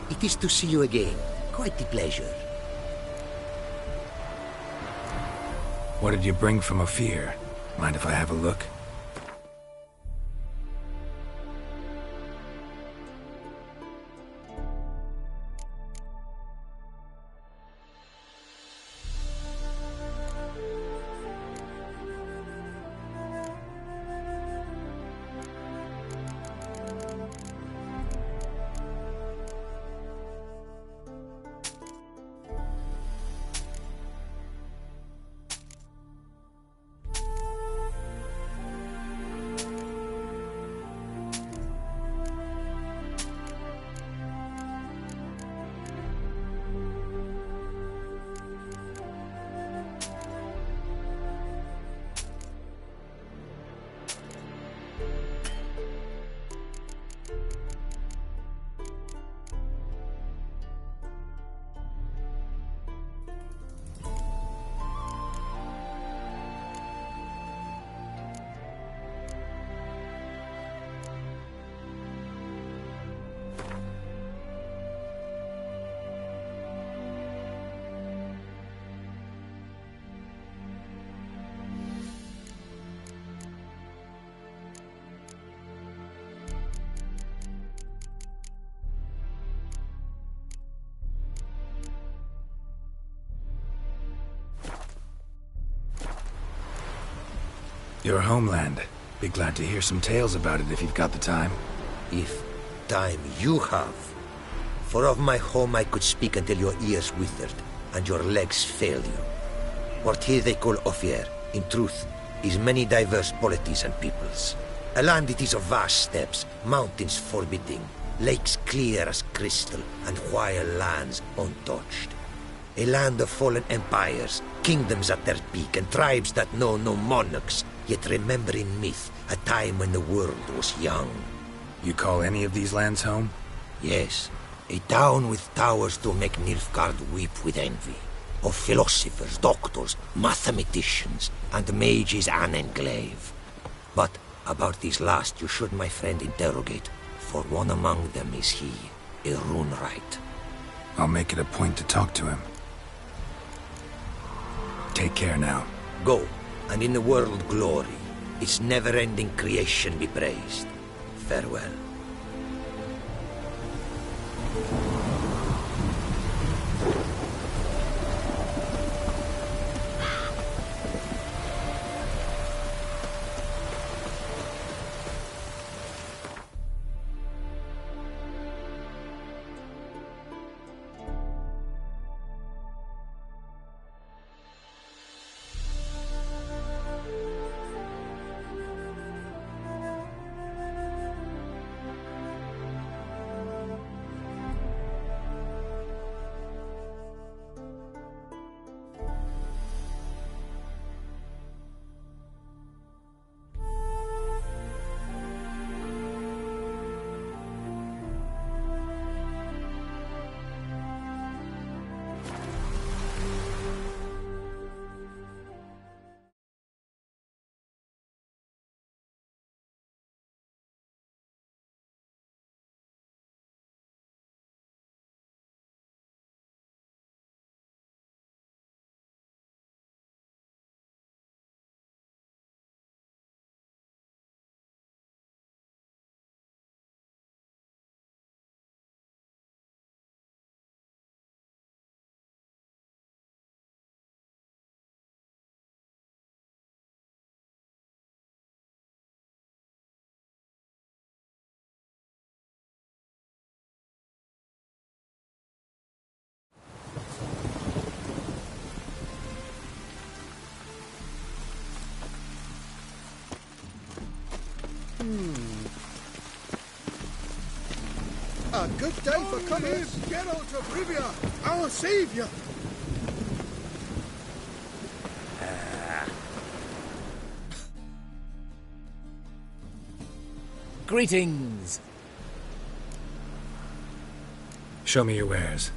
It is to see you again. Quite the pleasure. What did you bring from Ophir? Mind if I have a look? Your homeland. Be glad to hear some tales about it if you've got the time. If time you have. For of my home I could speak until your ears withered, and your legs fail you. What here they call Ophir, in truth, is many diverse polities and peoples. A land it is of vast steppes, mountains forbidding, lakes clear as crystal, and wild lands untouched. A land of fallen empires, kingdoms at their peak, and tribes that know no monarchs, yet remember in myth a time when the world was young. You call any of these lands home? Yes, a town with towers to make Nilfgaard weep with envy. Of philosophers, doctors, mathematicians, and mages an enclave. But about these last you should, my friend, interrogate, for one among them is he, a Runewright. I'll make it a point to talk to him. Take care now. Go, and in the world glory, its never-ending creation be praised. Farewell. A good day for comers. Geralt of Rivia, our savior. Greetings. Show me your wares.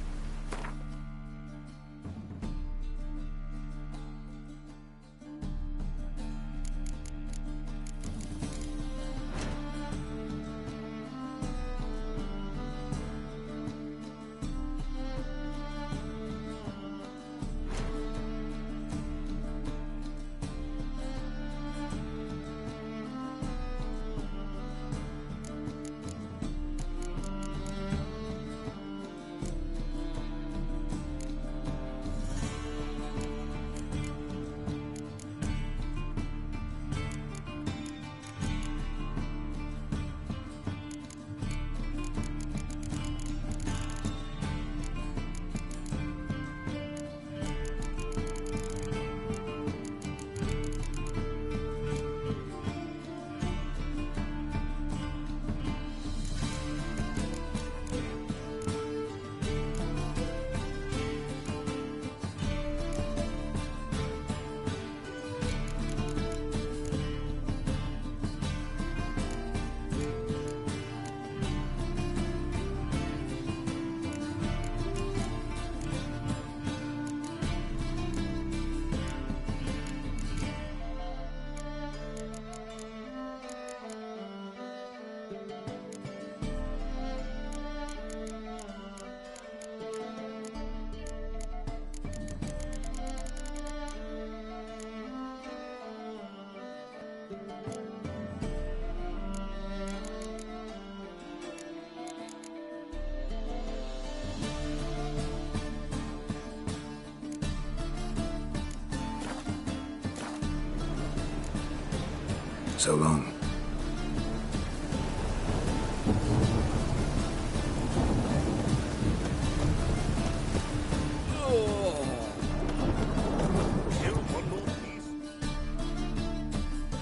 So long.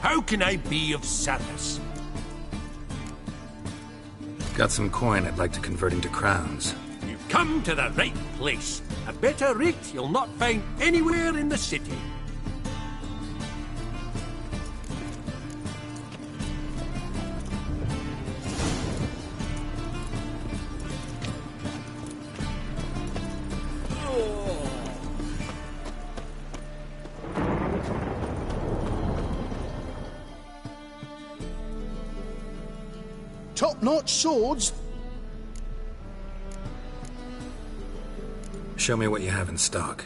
How can I be of service? Got some coin I'd like to convert into crowns. You've come to the right place. A better rate you'll not find anywhere in the city. Top-notch swords? Show me what you have in stock.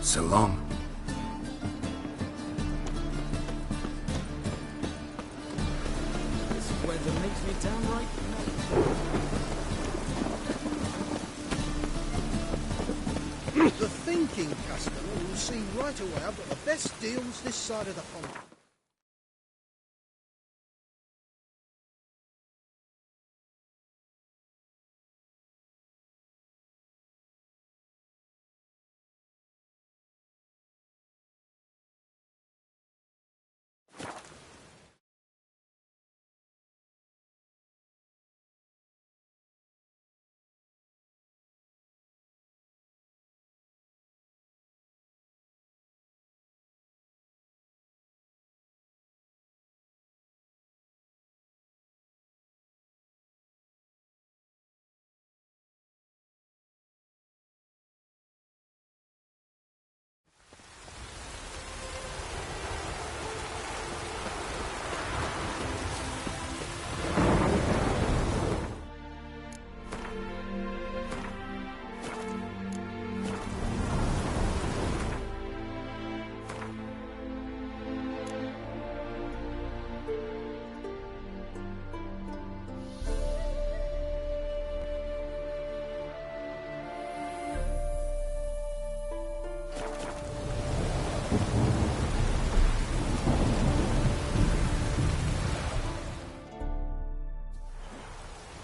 So long. This weather makes me downright The thinking customer will see right away I've got the best deals this side of the pond.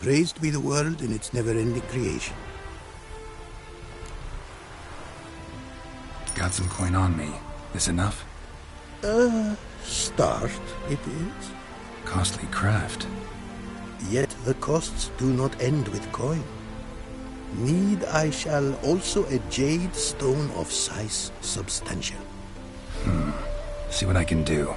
Praised be the world in its never-ending creation. Got some coin on me. This enough? Start, it is. Costly craft. Yet the costs do not end with coin. Need I shall also a jade stone of size substantial. See what I can do.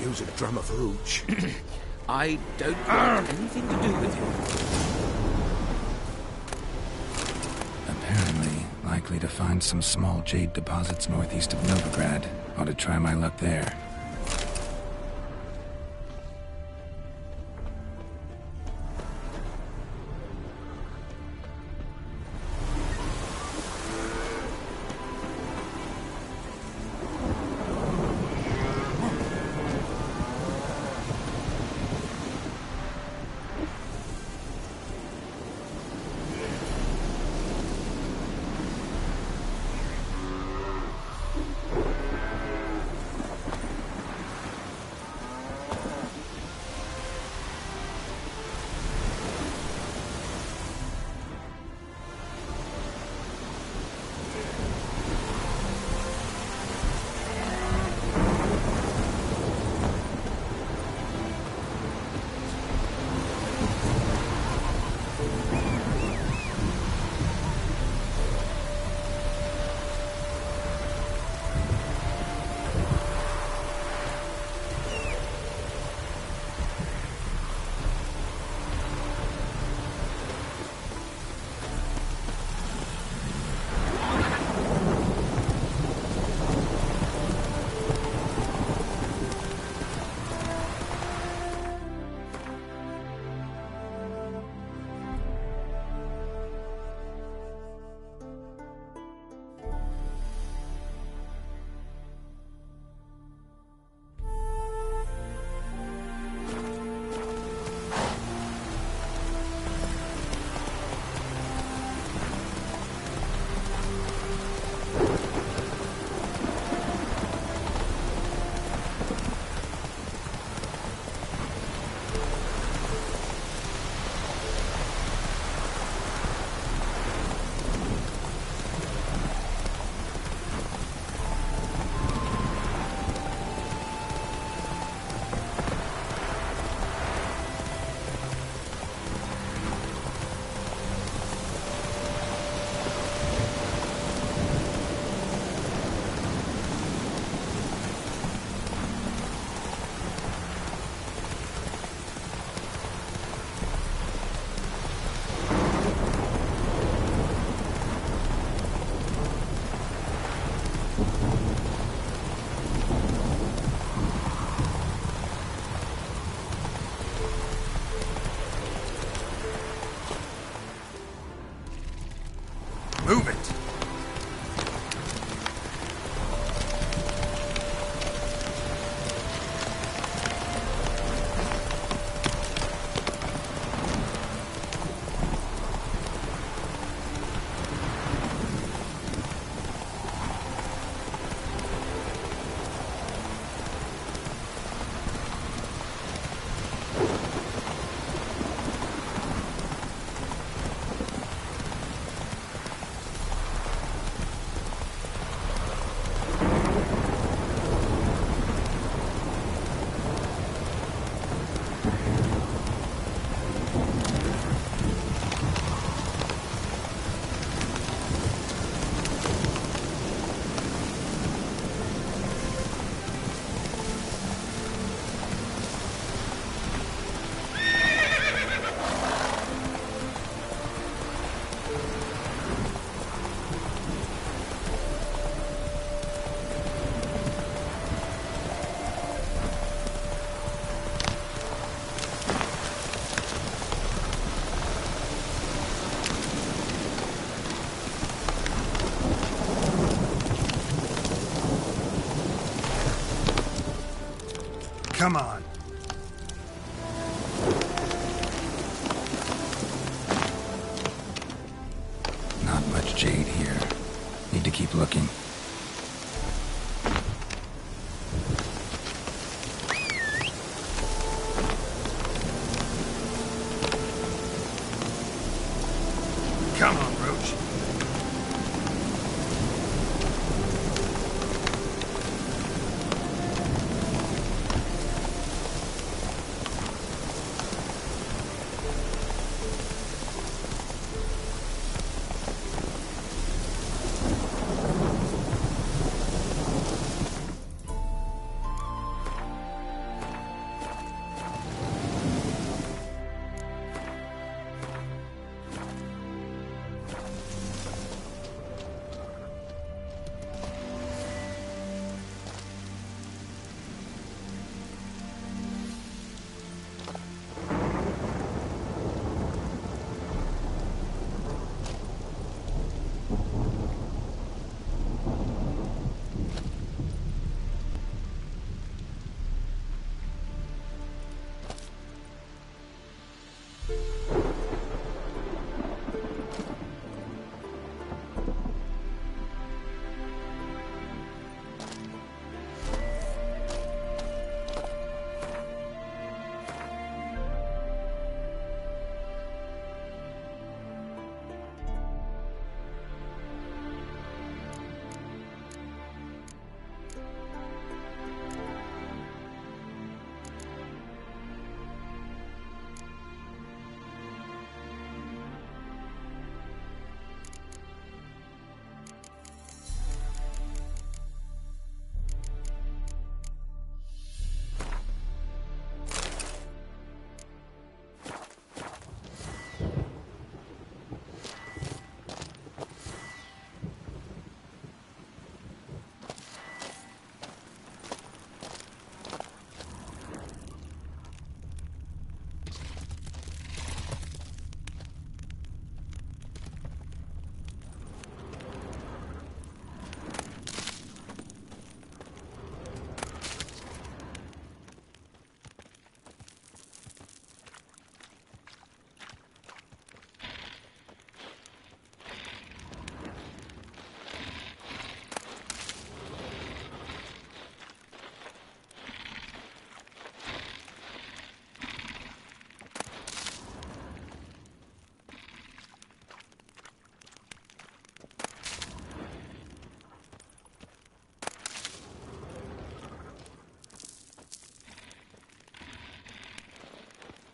Use a drum of hooch. I don't want anything to do with you. Apparently, likely to find some small jade deposits northeast of Novigrad. Ought to try my luck there. Come on. Not much jade here. Need to keep looking. Come on, Roach.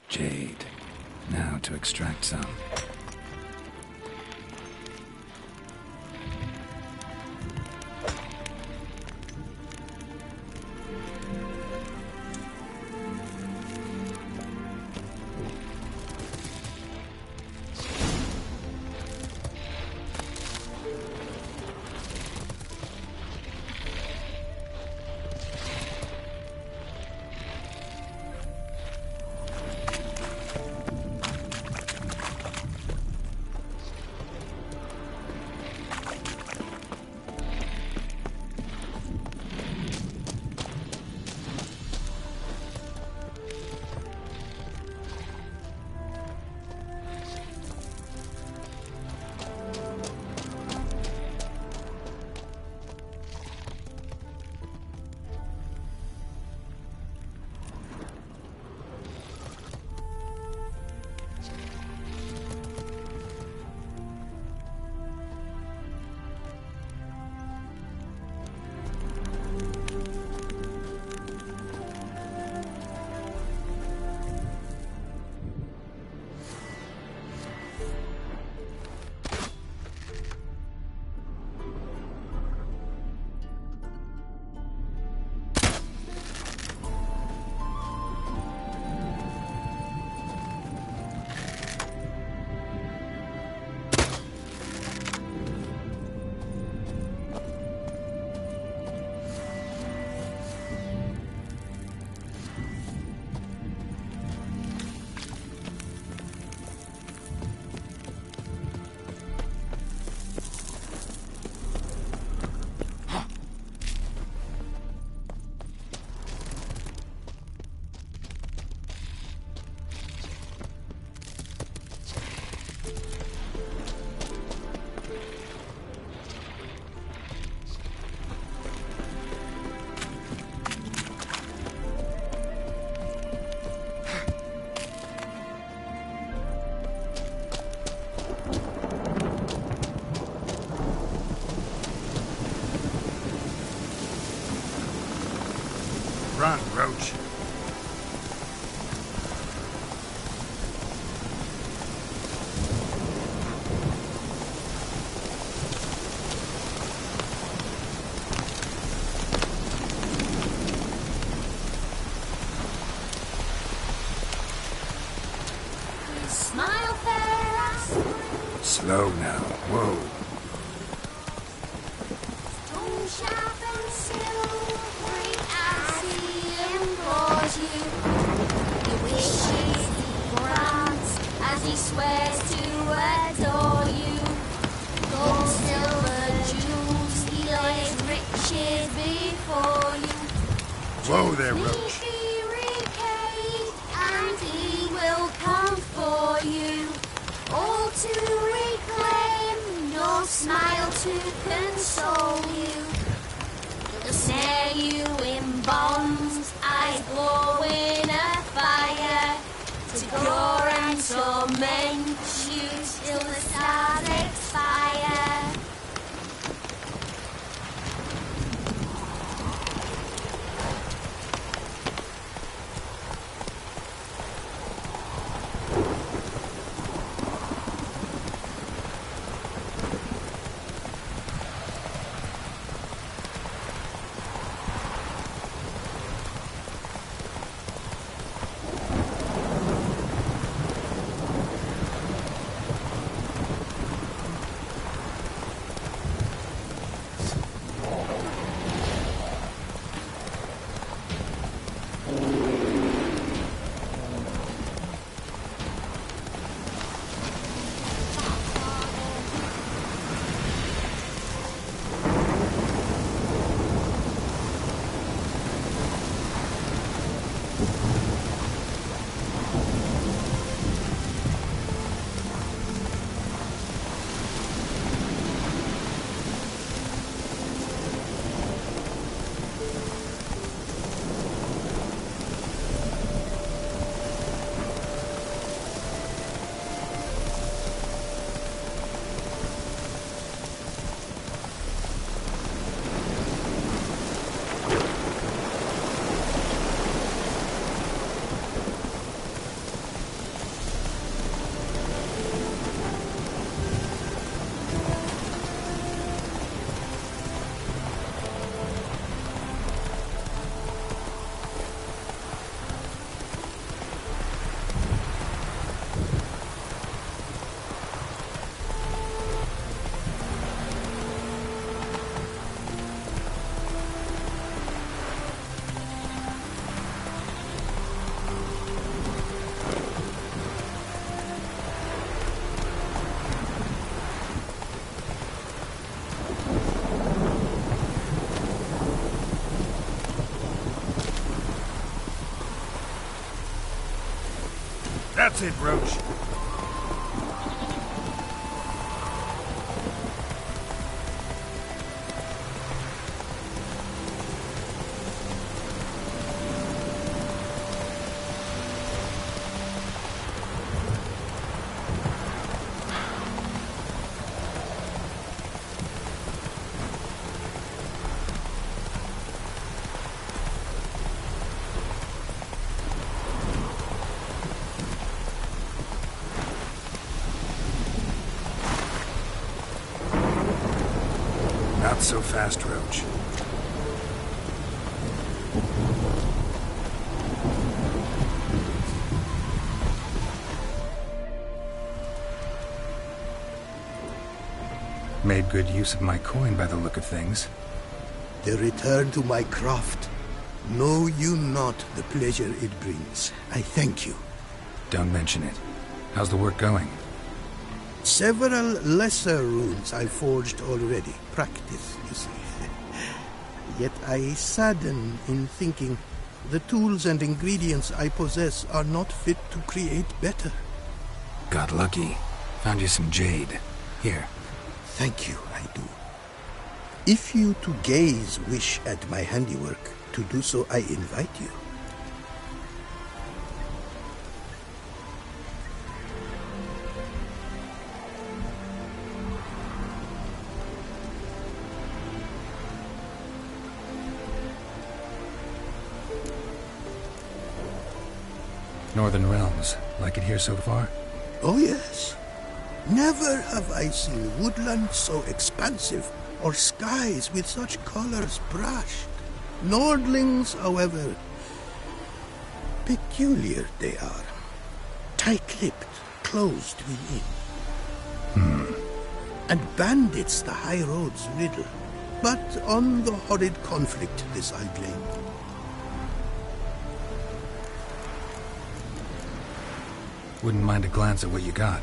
Jade. Now to extract some. Run, Roach. Smile fast. Slow now. Whoa. Stone sharp and silvery as he implores you. He wishes he grants as he swears to adore you. Gold, silver, jewels, he lays riches before you. Whoa there, Roach. Be repaid, and he will come for you. All to reclaim, your smile to console you. He'll snare you in bonds, eyes glowing a fire, to cure and torment you till the stars expire. That's it, Roach. Not so fast, Roach. Made good use of my coin by the look of things. The return to my craft. Know you not the pleasure it brings. I thank you. Don't mention it. How's the work going? Several lesser runes I forged already. Practice, you see. Yet I sadden in thinking the tools and ingredients I possess are not fit to create better. Got lucky. Found you some jade. Here. Thank you, I do. If you to gaze wish at my handiwork, to do so I invite you. Northern Realms. Like it here so far? Oh, yes. Never have I seen woodland so expansive, or skies with such colors brushed. Nordlings, however, peculiar they are. Tight-lipped, closed within. And bandits the high road's riddle. But on the horrid conflict this I blame. Wouldn't mind a glance at what you got.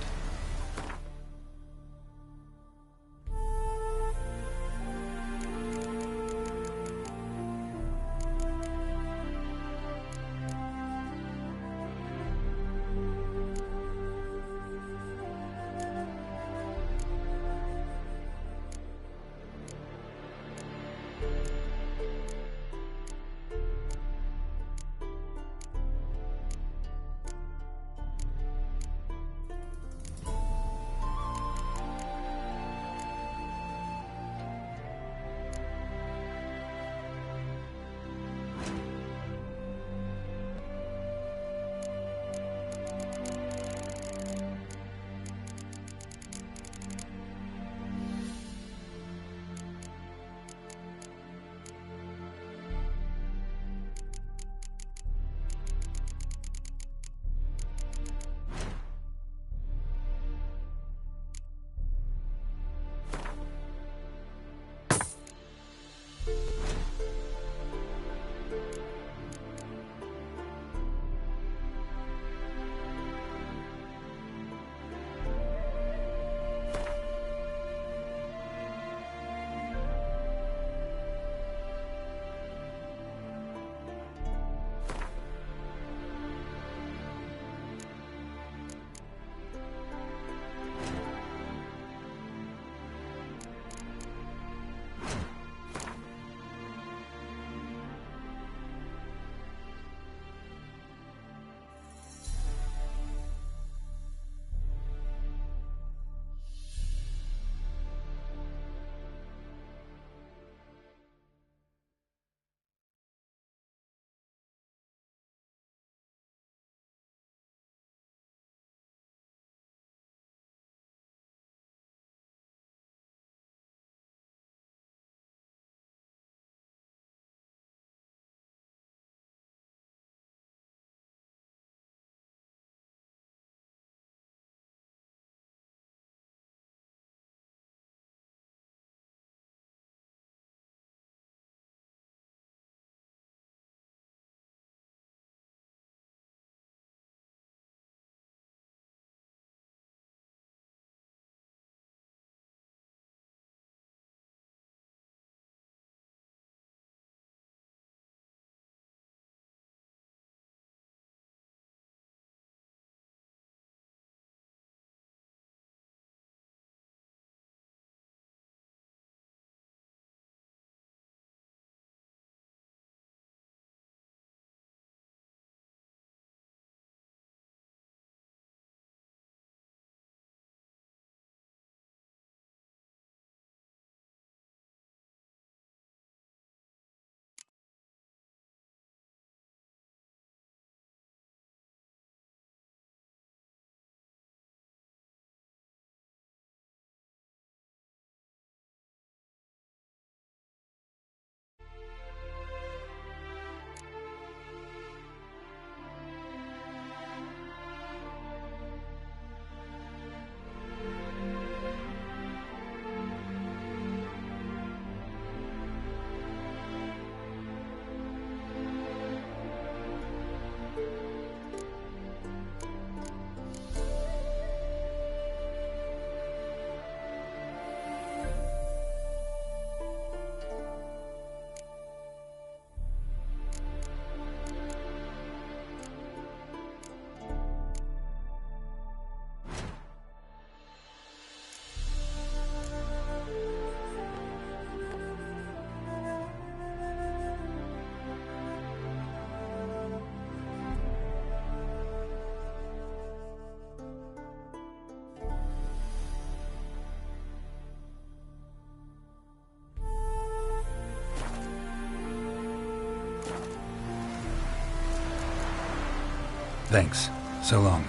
Thanks. So long.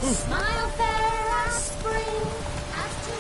Smile fair as spring, as to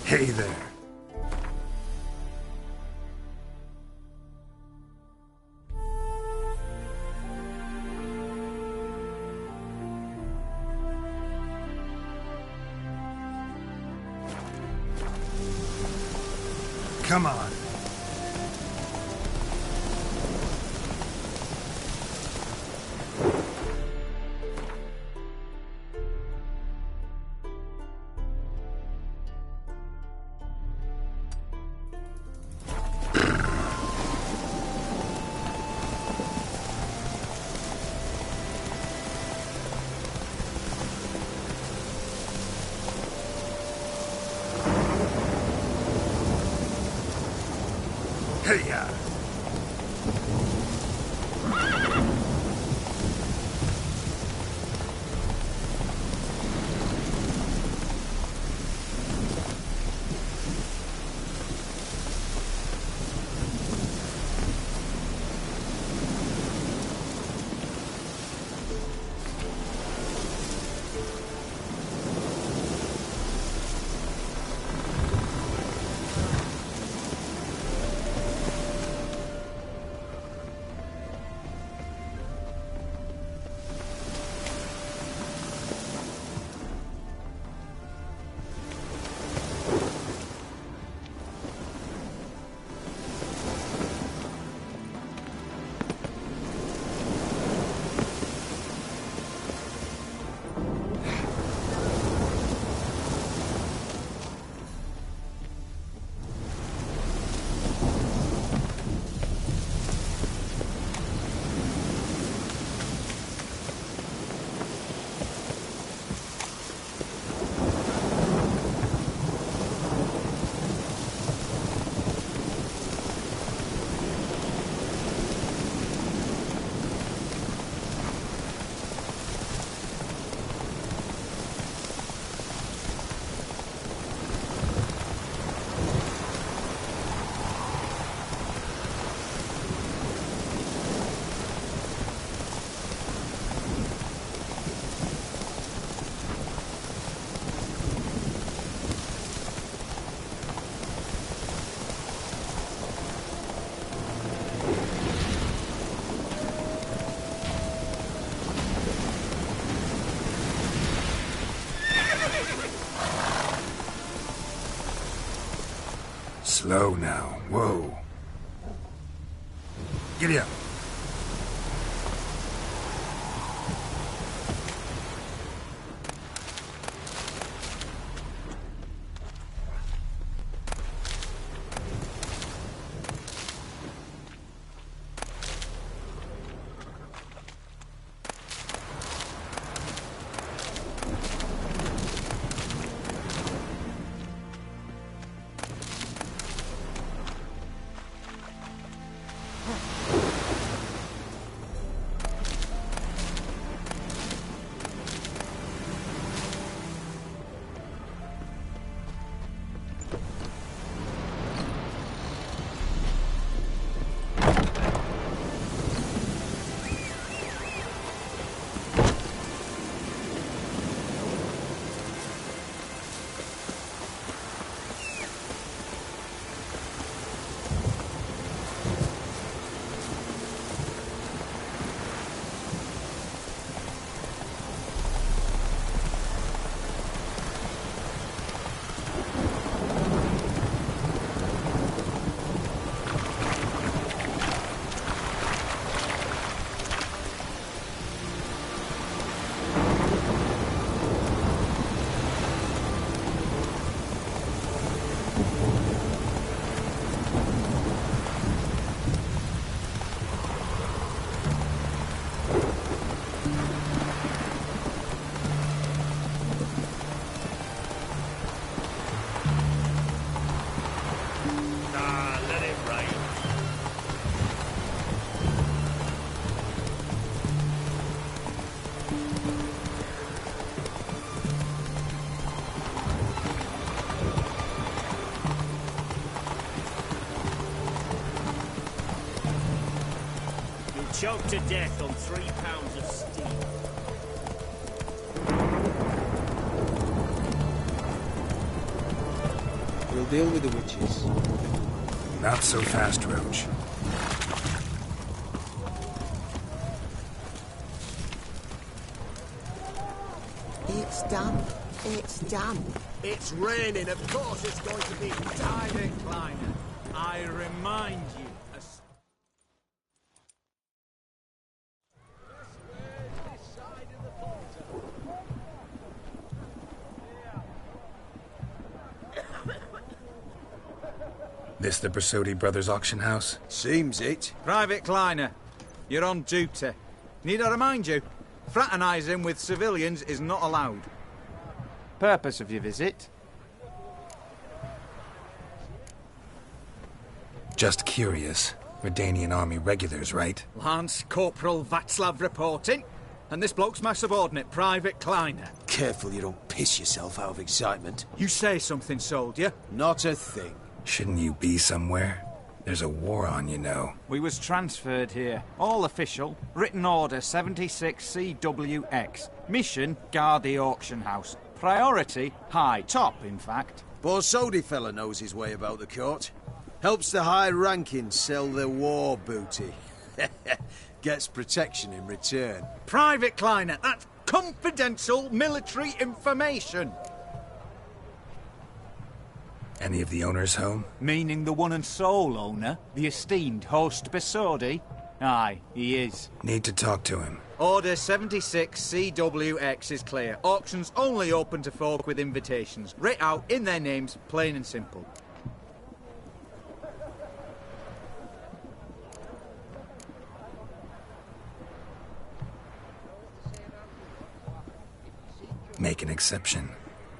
Hey there. Come on. Hey-ya! Slow now. Whoa. Giddy up. Choked to death on 3 pounds of steel. We'll deal with the witches. Not so fast, Roach. It's done. It's done. It's raining, of course it's going to be. Private Kleiner, I remind you. This the Brasodi Brothers auction house? Seems it. Private Kleiner, you're on duty. Need I remind you, fraternising with civilians is not allowed. Purpose of your visit? Just curious. Redanian army regulars, right? Lance Corporal Václav reporting, and this bloke's my subordinate, Private Kleiner. Careful you don't piss yourself out of excitement. You say something, soldier? Not a thing. Shouldn't you be somewhere? There's a war on, you know. We was transferred here. All official. Written order 76 CWX. Mission, guard the auction house. Priority, high. Top, in fact. Borsodi fella knows his way about the court. Helps the high-rankings sell their war booty. Gets protection in return. Private Kleiner, that's confidential military information. Any of the owners home? Meaning the one and sole owner, the esteemed host Brasodi? Aye, he is. Need to talk to him. Order 76 CWX is clear. Auctions only open to folk with invitations. Writ out in their names, plain and simple. Make an exception.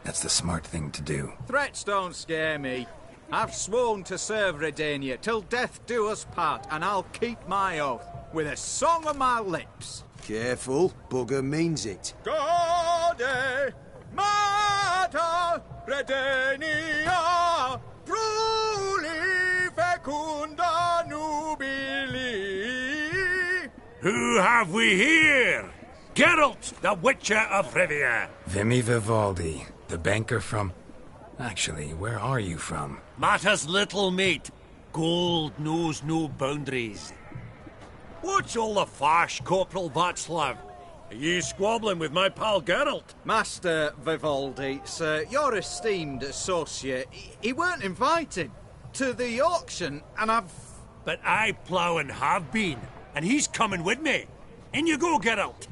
That's the smart thing to do. Threats don't scare me. I've sworn to serve Redania till death do us part, and I'll keep my oath, with a song on my lips. Careful, bugger means it. Gaude Mater Redania Pruli Fecunda Nubili. Who have we here? Geralt, the Witcher of Rivia. Vimy Vivaldi, the banker from... Actually, where are you from? Matters little, mate. Gold knows no boundaries. What's all the fash, Corporal Václav? Are you squabbling with my pal Geralt? Master Vivaldi, sir, your esteemed associate, he weren't invited. to the auction, and I've... But I plough and have been, and he's coming with me. In you go, Geralt.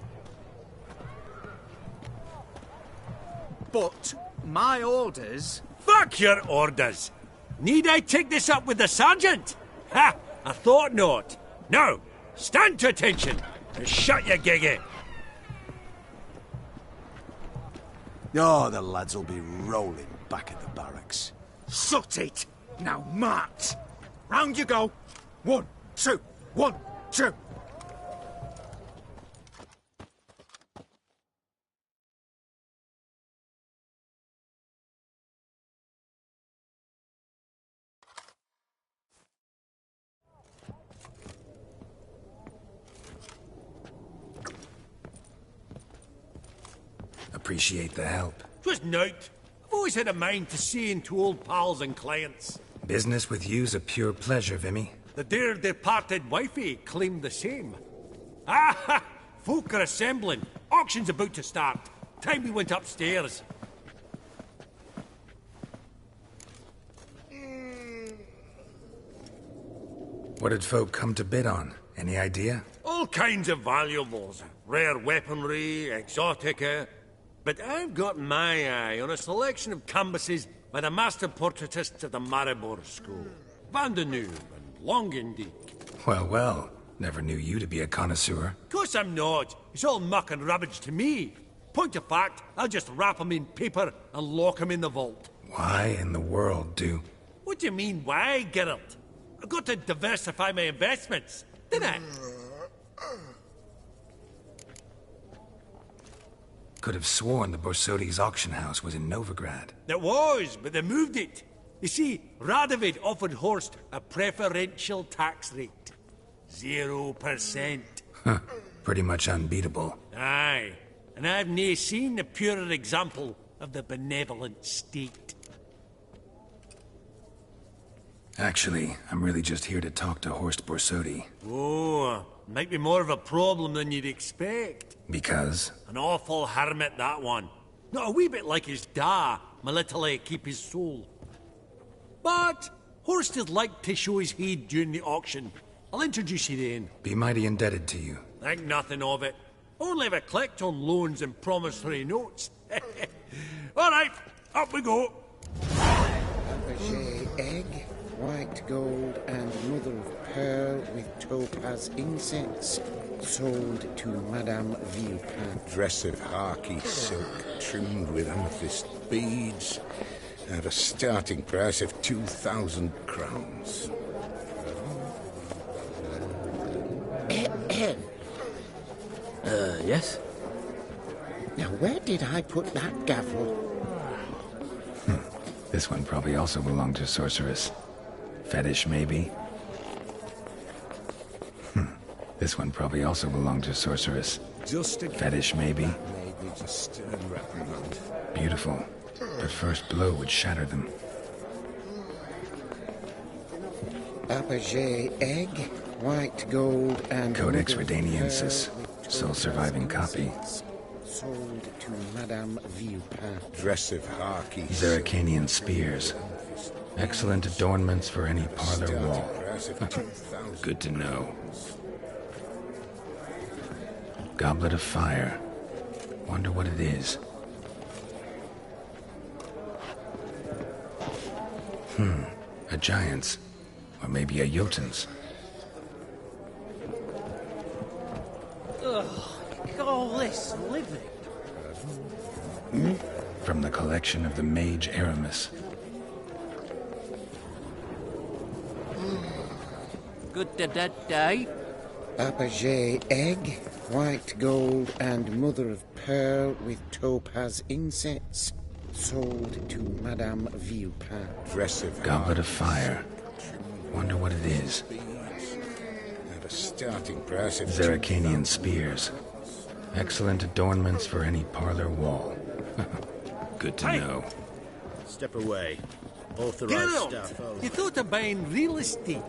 But my orders... Fuck your orders. Need I take this up with the sergeant? Ha! I thought not. Now, stand to attention and shut your giggy. Oh, the lads will be rolling back at the barracks. Sut it! Now march! Round you go! 1, 2, 1, 2! Appreciate the help. 'Twas naught. I've always had a mind to see into old pals and clients. Business with you's a pure pleasure, Vimy. The dear departed wifey claimed the same. Ah! Folk are assembling. Auction's about to start. Time we went upstairs. What did folk come to bid on? Any idea? All kinds of valuables. Rare weaponry, exotica. But I've got my eye on a selection of canvases by the master portraitists of the Maribor School. Van de Neuve and Longendijk. Well, well. Never knew you to be a connoisseur. Of course I'm not. It's all muck and rubbish to me. Point of fact, I'll just wrap 'em in paper and lock 'em in the vault. Why in the world do... What do you mean, why, Geralt? I've got to diversify my investments, didn't I? Could have sworn the Borsodi's auction house was in Novigrad. It was, but they moved it. You see, Radovid offered Horst a preferential tax rate. 0%. Huh. Pretty much unbeatable. Aye. And I've nae seen a purer example of the benevolent state. Actually, I'm really just here to talk to Horst Borsodi. Oh, might be more of a problem than you'd expect. Because? An awful hermit, that one. Not a wee bit like his da, my little keep his soul. But Horst is like to show his head during the auction. I'll introduce you then. Be mighty indebted to you. Think nothing of it. Only ever clicked on loans and promissory notes. All right, up we go. Fabergé egg, white gold, and mother of pearl with topaz incense. Sold to Madame Villepin. Dress of harky silk trimmed with amethyst beads at a starting price of 2,000 crowns. Yes? Now, where did I put that gavel? This one probably also belonged to Sorceress. Fetish, maybe? This one probably also belonged to Sorceress. Just a Fetish, maybe? maybe just a reprimand. Beautiful. But first blow would shatter them. Fabergé egg, white gold, and... Codex mother of Redaniensis. pearl with Sole topaz surviving copy. incense. Sold to Madame Villepin. Dress of harky Zeracanian spears. Excellent adornments for any parlor starting wall. price of 2,000. Good to know. Goblet of fire. Wonder what it is. A giant's. Or maybe a Jotun's. Ugh, all this living. From the collection of the mage Aramis. Good day. Fabergé egg, white gold, and mother of pearl with topaz incense. Sold to Madame Villepin. Dress of Goblet of fire. Wonder what it is. at a starting price of Zeracanian spears. Excellent adornments for any parlor wall. Good to know. Step away. Authorized Geralt, staff only. you thought of buying real estate.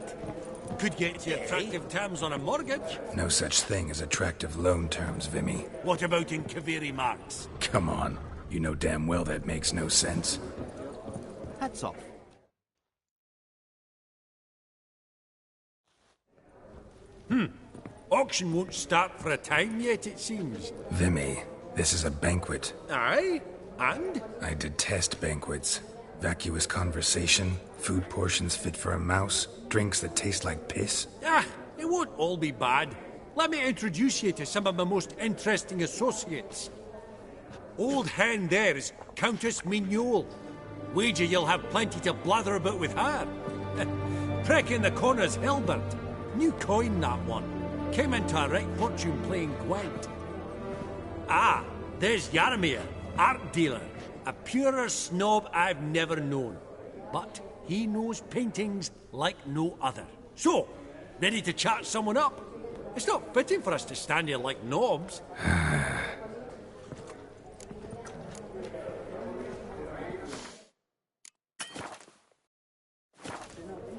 Could get you attractive terms on a mortgage. No such thing as attractive loan terms, Vimy. What about in Kaviri Marks? Come on. You know damn well that makes no sense. Hats off. Auction won't start for a time yet, it seems. Vimy, this is a banquet. Aye? And? I detest banquets. Vacuous conversation, food portions fit for a mouse, drinks that taste like piss. Ah, it won't all be bad. Let me introduce you to some of my most interesting associates. Old hen there is Countess Mignol. Wager you'll have plenty to blather about with her. Prick in the corner's Hilbert. New coin, that one. Came into a right fortune playing Gwent. Ah, there's Yarmir, art dealer. A purer snob I've never known. But he knows paintings like no other. So, ready to chat someone up? It's not fitting for us to stand here like knobs.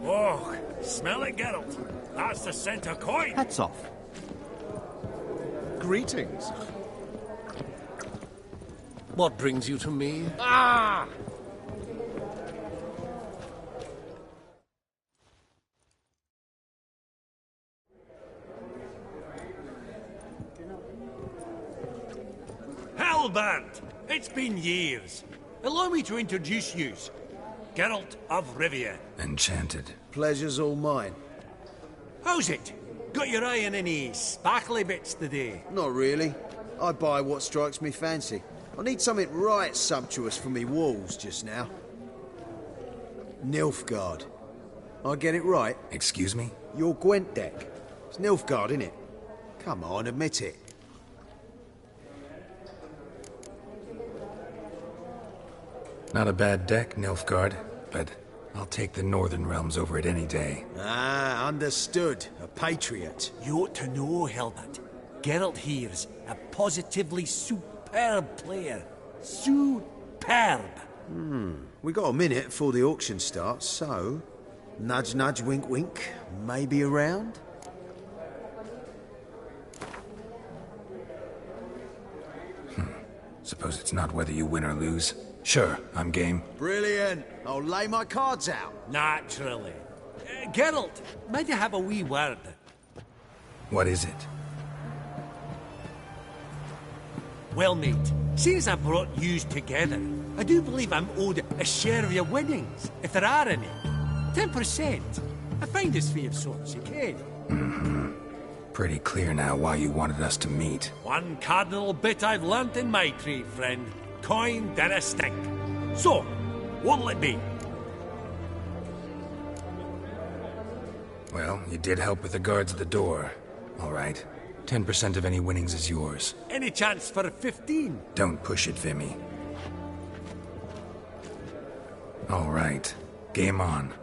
Oh, smell it, Geralt. That's the scent of coin. Hats off. Greetings. What brings you to me? Ah! Halbert! It's been years. Allow me to introduce yous. Geralt of Rivia. Enchanted. Pleasure's all mine. How's it? Got your eye on any sparkly bits today? Not really. I buy what strikes me fancy. I need something right sumptuous for me walls just now. Nilfgaard. I get it right? Excuse me? Your Gwent deck. It's Nilfgaard, innit? Come on, admit it. Not a bad deck, Nilfgaard, but I'll take the Northern Realms over it any day. Ah, understood. A patriot. You ought to know, Hilbert. Geralt here's a positively superb player. Superb. We got a minute before the auction starts, so... Nudge, nudge, wink, wink. Maybe around? Suppose it's not whether you win or lose. Sure, I'm game. Brilliant. I'll lay my cards out. Naturally. Geralt, might I have a wee word? What is it? Well, mate, seeing as I brought yous together, I do believe I'm owed a share of your winnings, if there are any. 10%. I find this fee of sorts, you can. Pretty clear now why you wanted us to meet. One cardinal bit I've learnt in my trade, friend. Coin dinna stink. So, what'll it be? Well, you did help with the guards at the door. All right. 10% of any winnings is yours. Any chance for 15? Don't push it, Vimy. All right. Game on.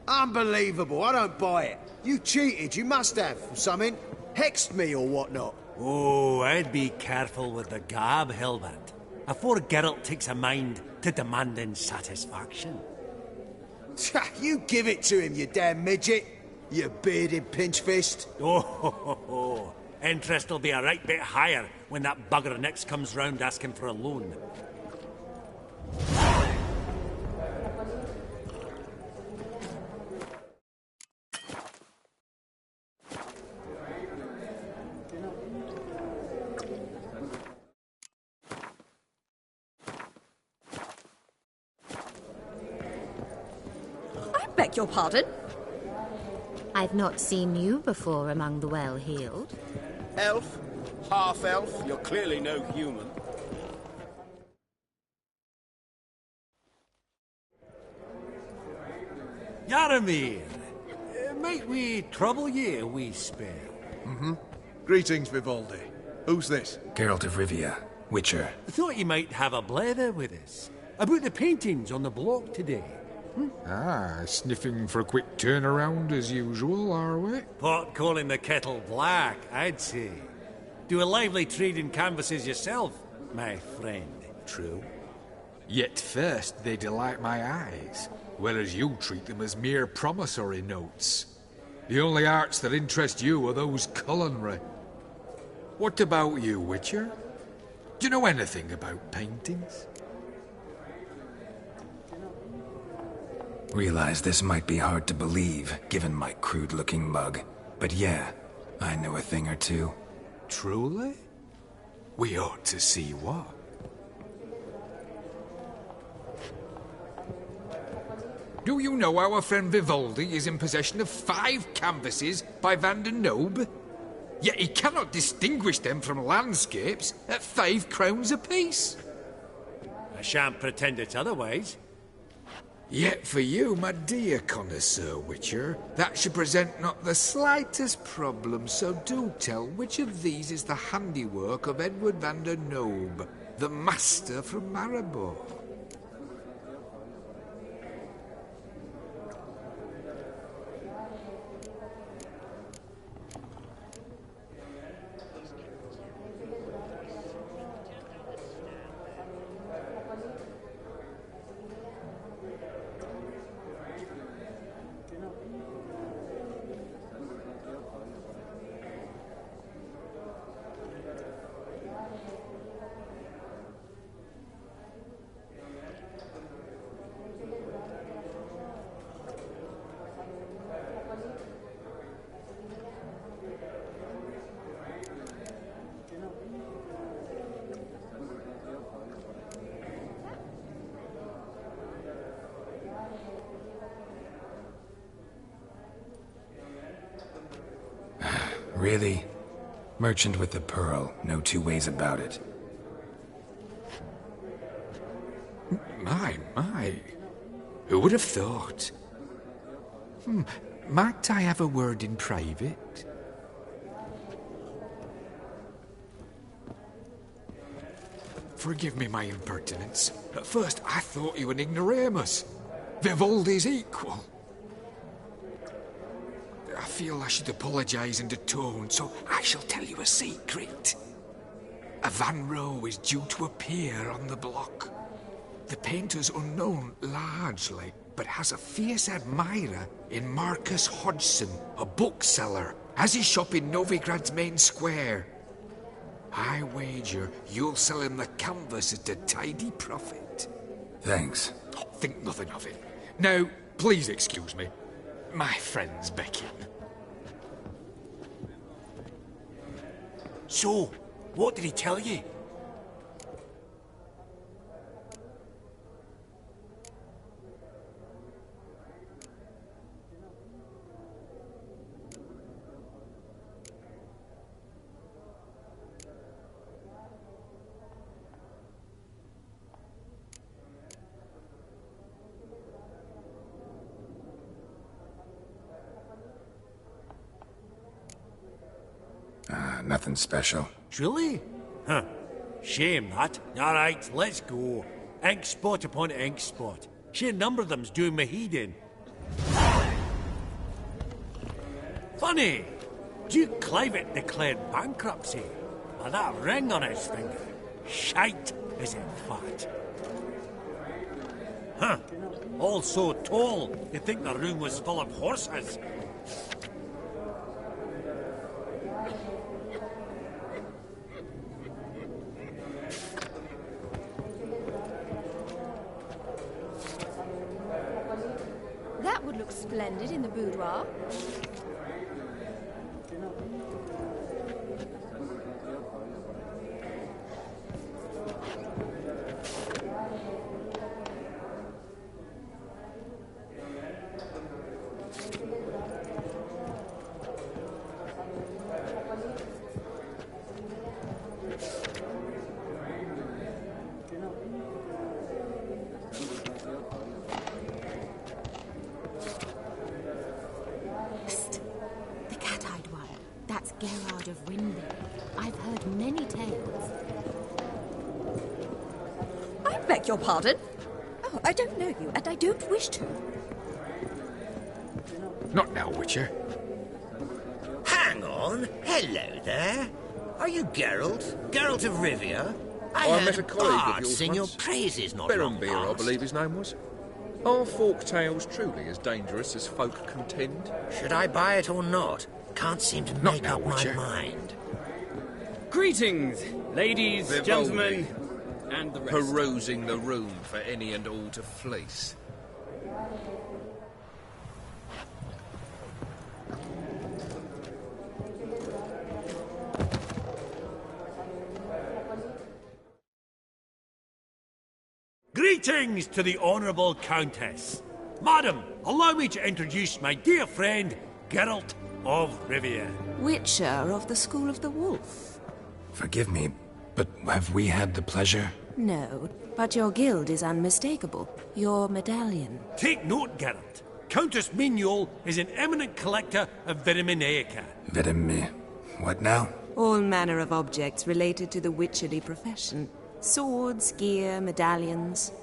Unbelievable, I don't buy it. You cheated, you must have, or something. Hexed me or whatnot. Oh, I'd be careful with the gab, Hilbert. Afore Geralt takes a mind to demanding satisfaction. You give it to him, you damn midget. You bearded pinchfist. Oh, interest will be a right bit higher when that bugger next comes round asking for a loan. I beg your pardon? I've not seen you before among the well-heeled. Elf? Half-elf? You're clearly no human. Yaramir, might we trouble ye a wee spell? Mm-hmm. Greetings, Vivaldi. Who's this? Geralt of Rivia, Witcher. I thought you might have a blether with us. About the paintings on the block today. Ah, sniffing for a quick turnaround as usual, are we? Pot calling the kettle black, I'd say. Do a lively trade in canvases yourself, my friend. True. Yet first they delight my eyes, whereas you treat them as mere promissory notes. The only arts that interest you are those culinary. What about you, Witcher? Do you know anything about paintings? Realize this might be hard to believe, given my crude-looking mug. But yeah, I know a thing or two. Truly? We ought to see what. Do you know our friend Vivaldi is in possession of 5 canvases by Van der Nobe? Yet he cannot distinguish them from landscapes at 5 crowns apiece. I shan't pretend it's otherwise. Yet for you, my dear connoisseur Witcher, that should present not the slightest problem, so do tell which of these is the handiwork of Edward van der Nobe, the master from Maribor. Really? Merchant with the pearl, no two ways about it. My. Who would have thought? Might I have a word in private? Forgive me my impertinence. At first I thought you an ignoramus. Vivaldi's equal. I feel I should apologize and atone, so I shall tell you a secret. A Van Rowe is due to appear on the block. The painter's unknown, largely, but has a fierce admirer in Marcus Hodgson, a bookseller, has his shop in Novigrad's main square. I wager you'll sell him the canvas at a tidy profit. Thanks. Oh, think nothing of it. Now, please excuse me. My friend's beckon. So, what did he tell you? Nothing special. Truly? Huh. Shame that. Alright, let's go. Ink spot upon ink spot. Sheer number of them's doing me heed in. Funny, Duke Clivet declared bankruptcy. With that ring on his finger. Shite, is it fat? Huh. All so tall, you'd think the room was full of horses. That would look splendid in the boudoir. Gerard of Rinby. I've heard many tales. I beg your pardon? Oh, I don't know you, and I don't wish to. Not now, Witcher. Hang on. Hello there. Are you Geralt? Geralt of Rivia? I met a colleague of yours sing your once. praises not long Berenbeer, I past. believe his name was. Are folk tales truly as dangerous as folk contend? Should I buy it or not? Can't seem to make up my Witcher. mind. Greetings, ladies, Vivaldi. gentlemen, and the rest. Perusing the room for any and all to fleece. Greetings to the Honourable Countess. Madam, allow me to introduce my dear friend, Geralt of Rivia. Witcher of the School of the Wolf. Forgive me, but have we had the pleasure? No, but your guild is unmistakable. Your medallion. Take note, Geralt. Countess Mignol is an eminent collector of Viriminaica. What now? All manner of objects related to the witcherly profession. Swords, gear, medallions.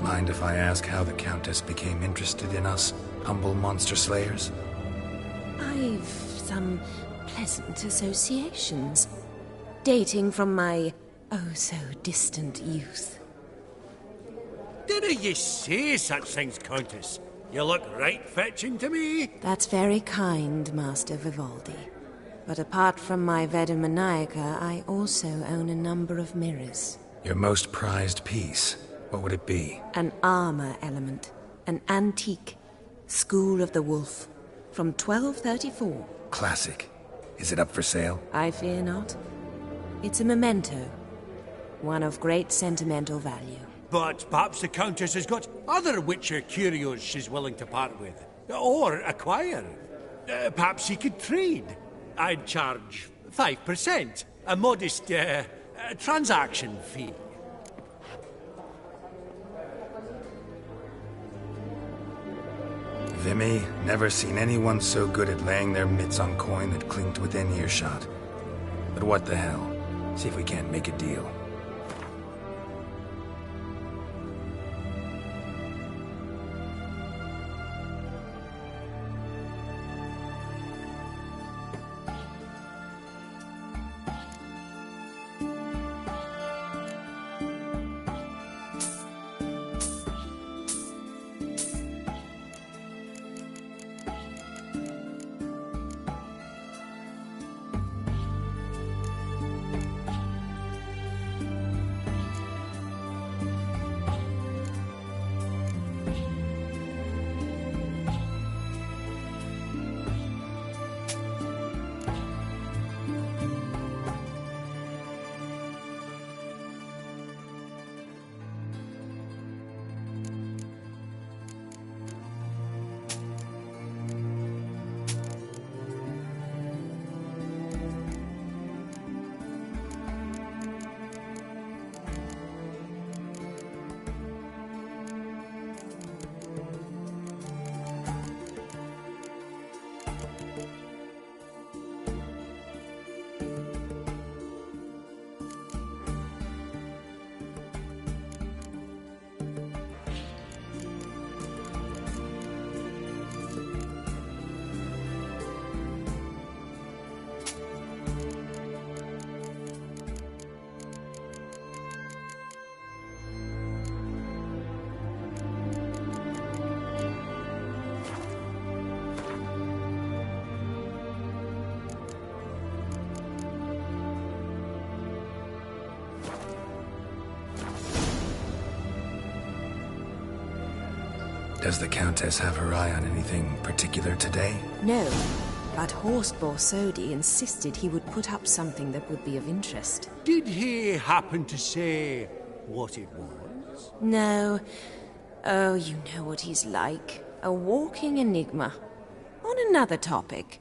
Mind if I ask how the Countess became interested in us, humble monster slayers? I've some pleasant associations, dating from my oh-so-distant youth. Dinna ye say such things, Countess? You look right fetching to me. That's very kind, Master Vivaldi. But apart from my Vedimanaica, I also own a number of mirrors. Your most prized piece, what would it be? An armor element. An antique. School of the Wolf. From 1234. Classic. Is it up for sale? I fear not. It's a memento. One of great sentimental value. But perhaps the Countess has got other Witcher curios she's willing to part with. Or acquire. Perhaps he could trade. I'd charge 5%. A modest, transaction fee. Vimy, never seen anyone so good at laying their mitts on coin that clinked within earshot. But what the hell? See if we can't make a deal. Does the Countess have her eye on anything particular today? No, but Horst Borsodi insisted he would put up something that would be of interest. Did he happen to say what it was? No. Oh, you know what he's like. A walking enigma. On another topic,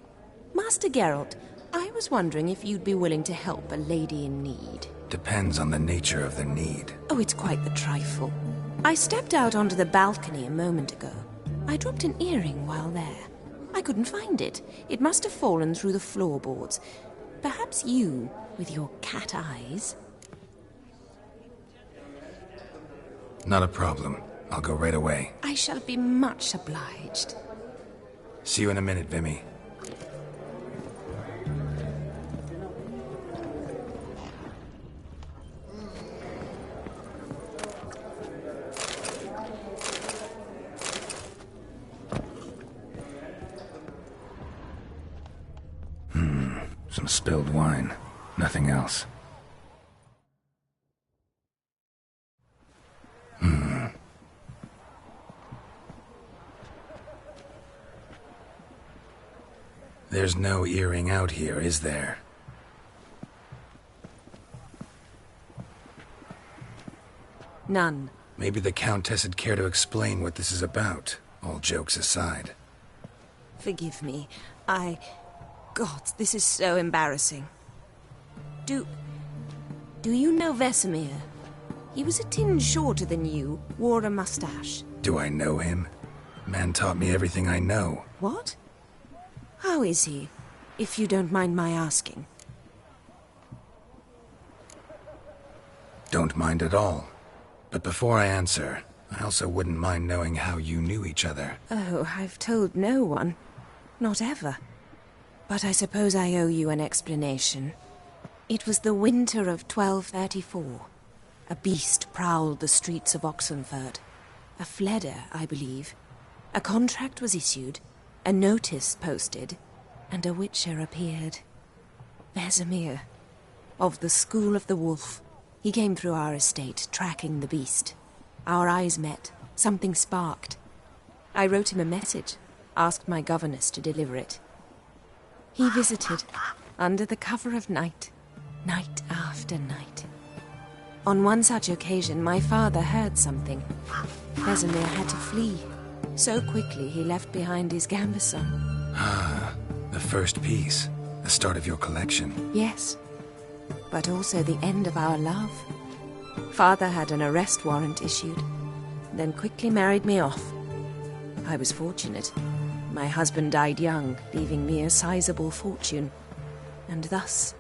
Master Geralt, I was wondering if you'd be willing to help a lady in need. Depends on the nature of the need. Oh, it's quite the trifle. I stepped out onto the balcony a moment ago. I dropped an earring while there. I couldn't find it. It must have fallen through the floorboards. Perhaps you, with your cat eyes... Not a problem. I'll go right away. I shall be much obliged. See you in a minute, Vimy. Some spilled wine. Nothing else. There's no earring out here, is there? None. Maybe the Countess would care to explain what this is about, all jokes aside. Forgive me. God, this is so embarrassing. Do you know Vesemir? He was a tinge shorter than you, wore a mustache. Do I know him? Man taught me everything I know. What? How is he, if you don't mind my asking? Don't mind at all. But before I answer, I also wouldn't mind knowing how you knew each other. Oh, I've told no one. Not ever. But I suppose I owe you an explanation. It was the winter of 1234. A beast prowled the streets of Oxenfurt. A Fleder, I believe. A contract was issued, a notice posted, and a witcher appeared. Vesemir, of the School of the Wolf. He came through our estate, tracking the beast. Our eyes met. Something sparked. I wrote him a message, asked my governess to deliver it. He visited, under the cover of night, night after night. On one such occasion, my father heard something. Vesemir had to flee. So quickly, he left behind his gambeson. Ah, the first piece. The start of your collection. Yes, but also the end of our love. Father had an arrest warrant issued, then quickly married me off. I was fortunate. My husband died young, leaving me a sizable fortune. And thus,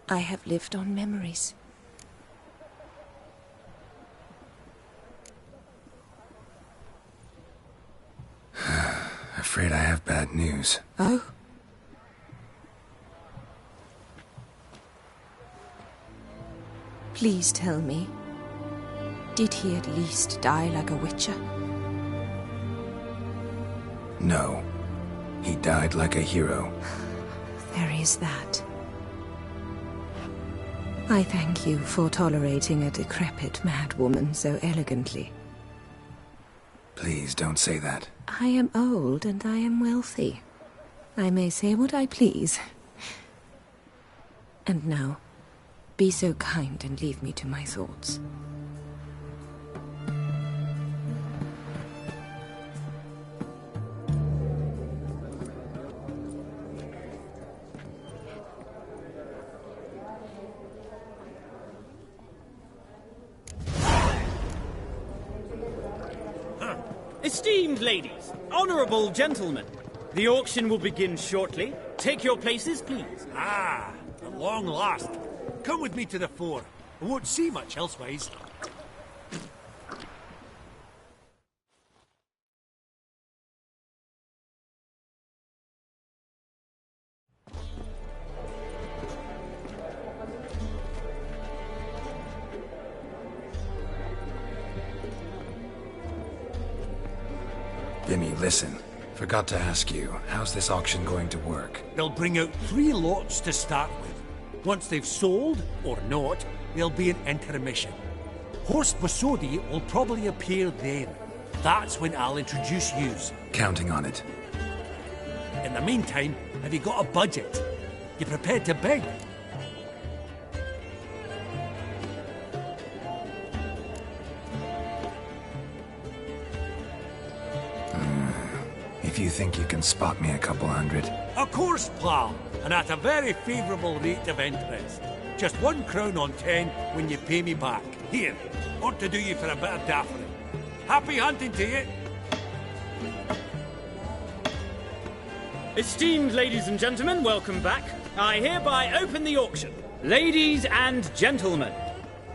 I have lived on memories. Afraid I have bad news. Oh? Please tell me, did he at least die like a witcher? No. He died like a hero. There is that. I thank you for tolerating a decrepit madwoman so elegantly. Please don't say that. I am old and I am wealthy. I may say what I please. And now, be so kind and leave me to my thoughts. Esteemed ladies, honorable gentlemen, the auction will begin shortly. Take your places, please. Ah, at long last. Come with me to the fore. I won't see much elsewise. Vimy, listen. Forgot to ask you, how's this auction going to work? They'll bring out 3 lots to start with. Once they've sold, or not, there'll be an intermission. Horst Borsodi will probably appear then. That's when I'll introduce yous. Counting on it. In the meantime, have you got a budget? You prepared to beg? If you think you can spot me a couple hundred. Of course, pal, and at a very favourable rate of interest. Just 1 crown on 10 when you pay me back. Here, ought to do you for a bit of daffering. Happy hunting to you. Esteemed ladies and gentlemen, welcome back. I hereby open the auction. Ladies and gentlemen,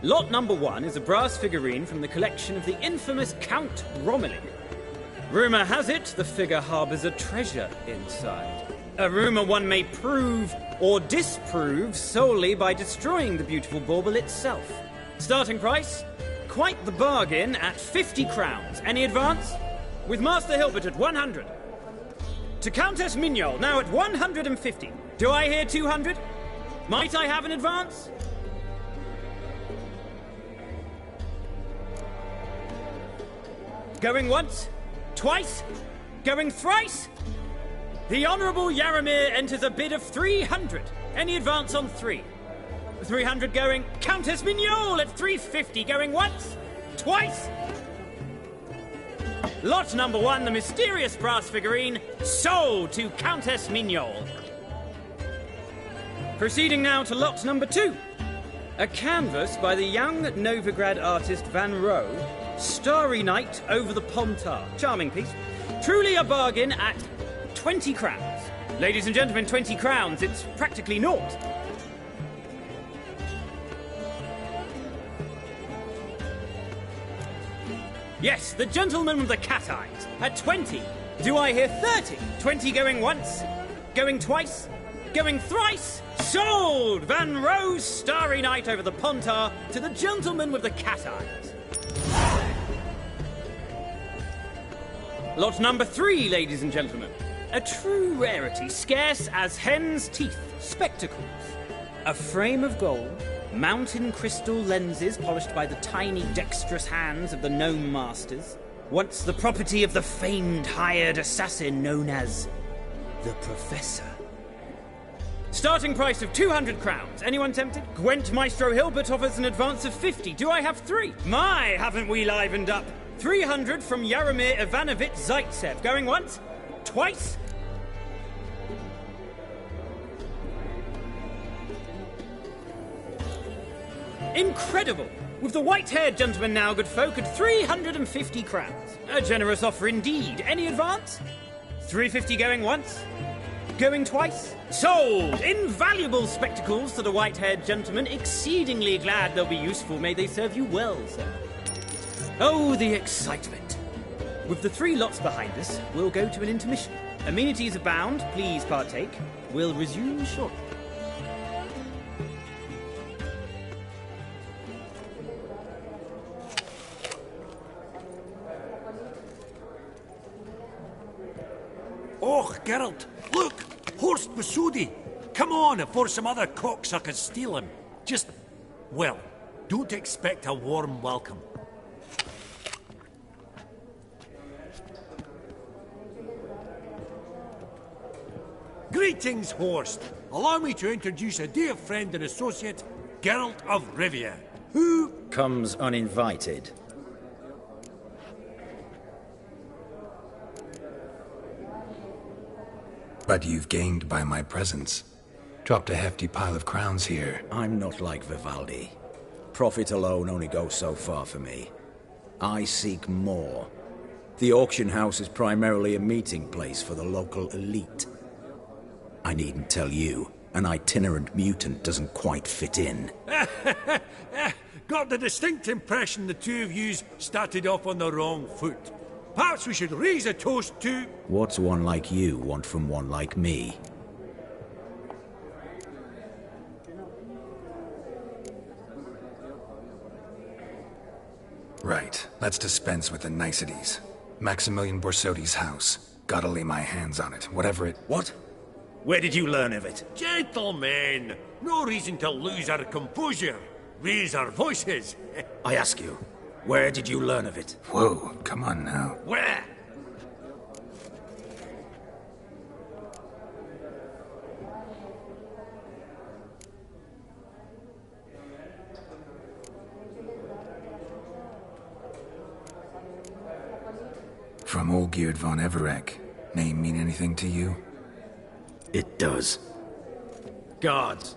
lot number 1 is a brass figurine from the collection of the infamous Count Romilly. Rumour has it the figure harbours a treasure inside. A rumour one may prove or disprove solely by destroying the beautiful bauble itself. Starting price? Quite the bargain at 50 crowns. Any advance? With Master Hilbert at 100. To Countess Mignol, now at 150. Do I hear 200? Might I have an advance? Going once? Twice? Going thrice? The Honourable Yaramir enters a bid of 300. Any advance on 3? 300 going. Countess Mignol at 350. Going once? Twice? Lot number 1, the mysterious brass figurine, sold to Countess Mignol. Proceeding now to lot number 2. A canvas by the young Novigrad artist Van Rohe, Starry Night over the Pontar. Charming piece. Truly a bargain at 20 crowns. Ladies and gentlemen, 20 crowns, it's practically naught. Yes, the gentleman with the cat eyes at 20. Do I hear 30? 20 going once, going twice, going thrice. Sold! Van Rohe's Starry Night over the Pontar to the gentleman with the cat eyes. Lot number 3, ladies and gentlemen. A true rarity, scarce as hen's teeth. Spectacles. A frame of gold, mountain crystal lenses polished by the tiny dexterous hands of the gnome masters. Once the property of the famed hired assassin known as the Professor. Starting price of 200 crowns. Anyone tempted? Gwent Maestro Hilbert offers an advance of 50. Do I have 3? My, haven't we livened up? 300 from Yaramir Ivanovich Zaitsev. Going once? Twice? Incredible! With the white-haired gentleman now, good folk, at 350 crowns. A generous offer indeed. Any advance? 350 going once? Going twice? Sold! Invaluable spectacles to the white-haired gentleman. Exceedingly glad they'll be useful. May they serve you well, sir. Oh, the excitement. With the 3 lots behind us, we'll go to an intermission. Amenities abound. Please partake. We'll resume shortly. Oh, Geralt, look! Horst Masudi! Come on before some other cocksuckers steal him. Just, well, don't expect a warm welcome. Greetings, Horst. Allow me to introduce a dear friend and associate, Geralt of Rivia, who comes uninvited. But you've gained by my presence. Dropped a hefty pile of crowns here. I'm not like Vivaldi. Profit alone only goes so far for me. I seek more. The auction house is primarily a meeting place for the local elite. I needn't tell you, an itinerant mutant doesn't quite fit in. Got the distinct impression the two of yous started off on the wrong foot. Perhaps we should raise a toast to... What's one like you want from one like me? Right, let's dispense with the niceties. Maximilian Borsodi's house. Gotta lay my hands on it, whatever it... What? Where did you learn of it? Gentlemen, no reason to lose our composure. Raise our voices. I ask you, Where did you learn of it? Whoa, come on now. Where? From Olgierd von Everec. Name mean anything to you? It does. Guards,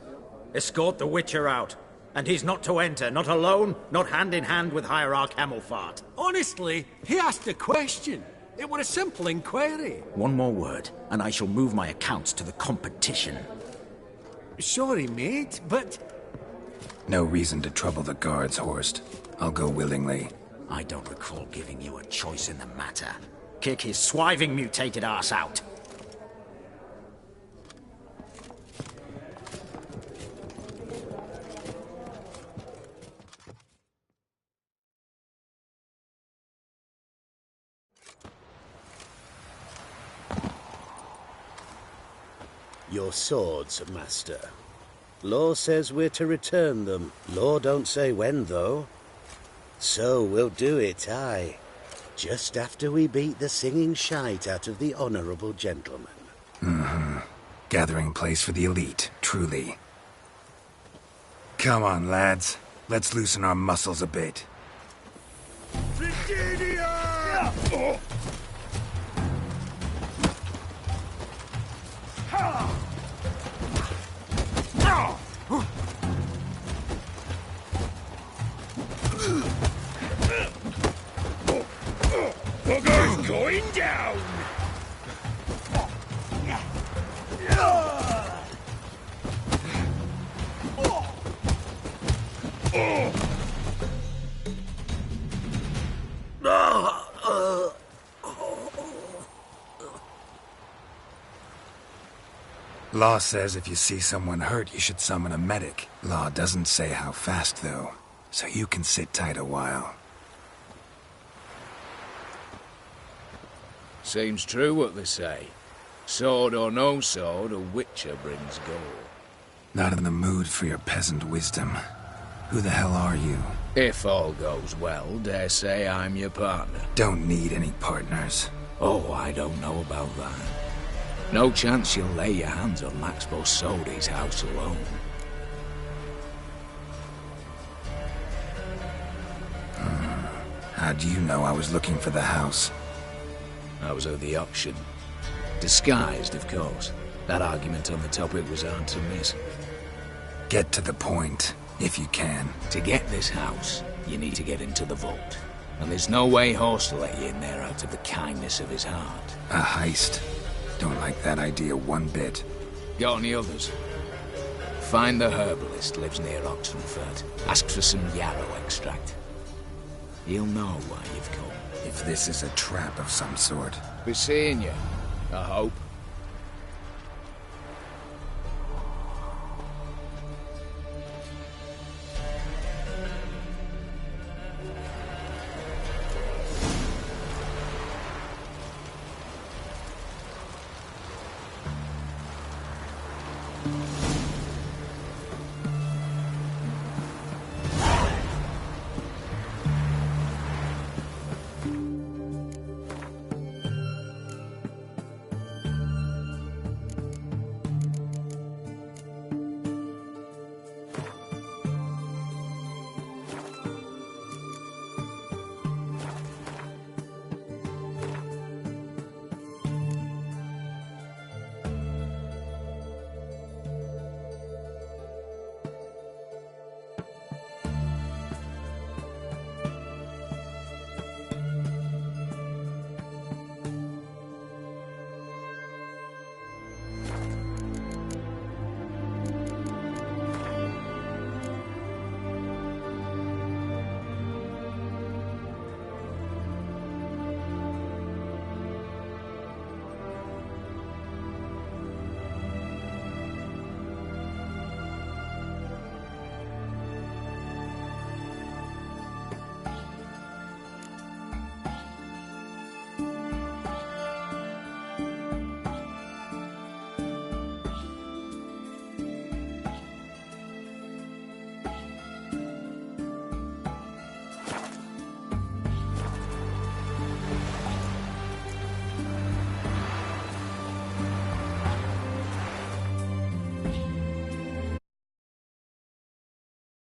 escort the Witcher out. And he's not to enter, not alone, not hand in hand with Hierarch Hamelfart. Honestly, he asked a question. It were a simple inquiry. One more word, and I shall move my accounts to the competition. Sorry, mate, but... No reason to trouble the guards, Horst. I'll go willingly. I don't recall giving you a choice in the matter. Kick his swiving mutated ass out. Your swords, Master. Law says we're to return them. Law don't say when, though. So we'll do it, aye. Just after we beat the singing shite out of the honourable gentleman. Mm-hmm. Gathering place for the elite, truly. Come on, lads. Let's loosen our muscles a bit. Britannia! Oh. Bugger's going down! Law says if you see someone hurt, you should summon a medic. Law doesn't say how fast, though, so you can sit tight a while. Seems true what they say. Sword or no sword, a Witcher brings gore. Not in the mood for your peasant wisdom. Who the hell are you? If all goes well, dare say I'm your partner. Don't need any partners. Oh, I don't know about that. No chance you'll lay your hands on Max Bossodi's house alone. How do you know I was looking for the house? I was at the auction. Disguised, of course. That argument on the topic was hard to miss. Get to the point, if you can. To get this house, you need to get into the vault. And there's no way Horst will let you in there out of the kindness of his heart. A heist. Don't like that idea one bit. Got any others? Find the herbalist, lives near Oxenfurt. Ask for some yarrow extract. He'll know why you've come. If this is a trap of some sort. Be seeing you, I hope.